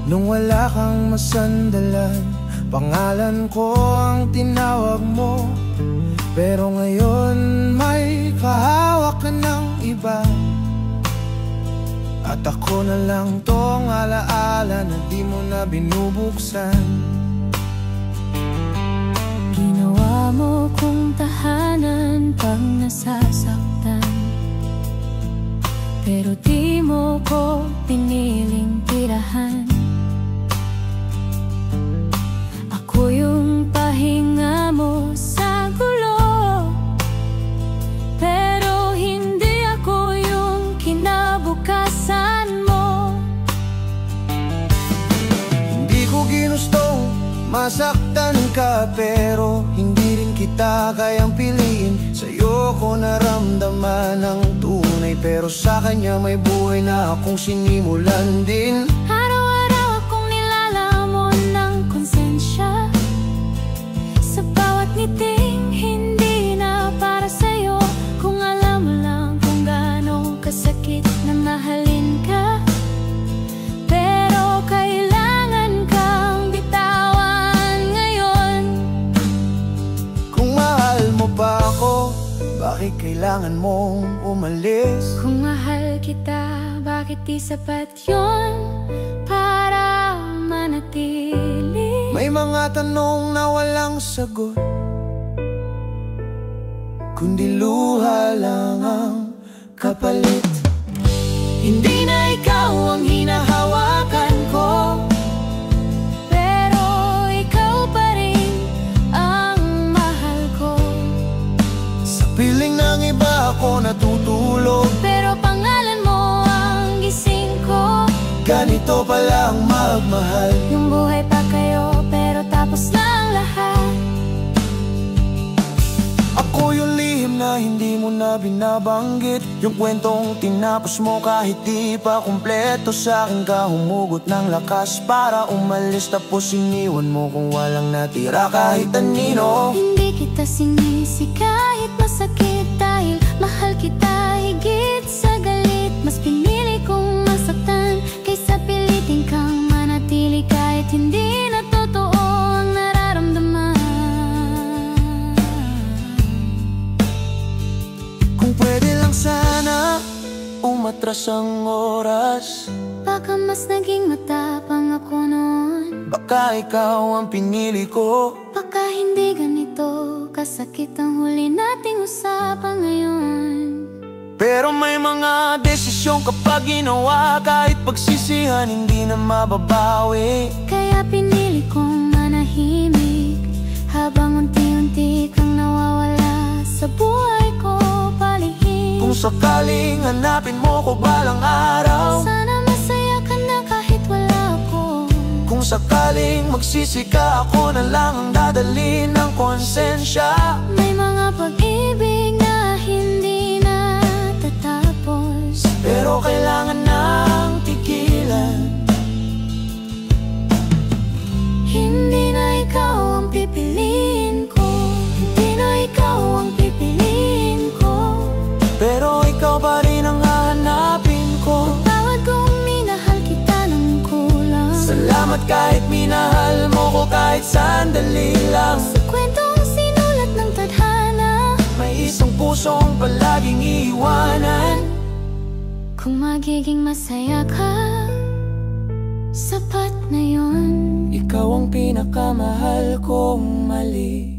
Nung wala kang masandalan, pangalan ko ang tinawag mo. Pero ngayon may kahawak ka ng iba, at ako na lang tong alaala na di mo na binubuksan. Ginawa mo kong tahanan pag nasasaktan, pero di mo ko piniling tirahan. Ako yung pahinga mo sa gulo, pero hindi ako yung kinabukasan mo. Hindi ko ginustong masaktan ka, pero hindi rin kita kayang piliin. Sa'yo ko naramdaman ang tunay, pero sa kanya may buhay na akong sinimulan din. Araw-araw akong nilalamon ng konsensya, sa bawat ngiting hindi na para sa'yo. Kung alam mo lang kung gaano kasakit na mahalin ka, pero kailangan kang bitawan ngayon. Kung mahal mo pa ako, bakit kailangan mong umalis? Kung mahal kita, bakit di sapat yun para manatili? May mga tanong na walang sagot, kundi luha lang ang kapalit. Hindi na ikaw ang hinahawakan ko, pero ikaw pa rin ang mahal ko. sa piling ng iba ako natutulog, Pero pangalan mo ang gising ko. ganito pala ang magmahal. Yung buhay pa kayo, pero tapos na ang lahat. Ako yung lihim na hindi mo na binabanggit, yung kwentong tinapos mo kahit di pa kumpleto. Sa akin ka humugot ng lakas para umalis, tapos iniwan mo kung walang natira kahit anino. Hindi kita sinisi kahit masakit, dahil mahal kita higit sa galit. Mas pinili kong masaktan kaysa pilitin kang manatili, kahit hindi na totoo ang nararamdaman. Kung pwede lang sana umatras ang oras, Baka mas naging matapang ako noon. baka ikaw ang pinili ko. Baka hindi ganito kasakit ang huli nating usapan ngayon. Pero may mga desisyon kapag ginawa, kahit pagsisihan hindi na mababawi. Kaya pinili kong manahimik, habang unti-unti kang nawawala sa buhay ko palihim. Kung sakaling hanapin mo ko balang araw, Sana masaya ka na kahit wala ako. kung sakaling magsisi ka, ako na lang ang dadalhin ng konsensya. May mga pag-ibig na hindi natatapos, Pero kailangan nang tigilan. hindi na ikaw ang pipiliin ko. Hindi na ikaw ang pipiliin ko. Pero ikaw pa rin ang hahanapin ko. Tawad kung minahal kita ng kulang. Salamat kahit minahal mo ko kahit sandali lang. Sa kwentong sinulat ng tadhana, May isang pusong palaging iiwanan. kung magiging masaya ka, sapat na yun. Ikaw ang pinakamahal kong mali.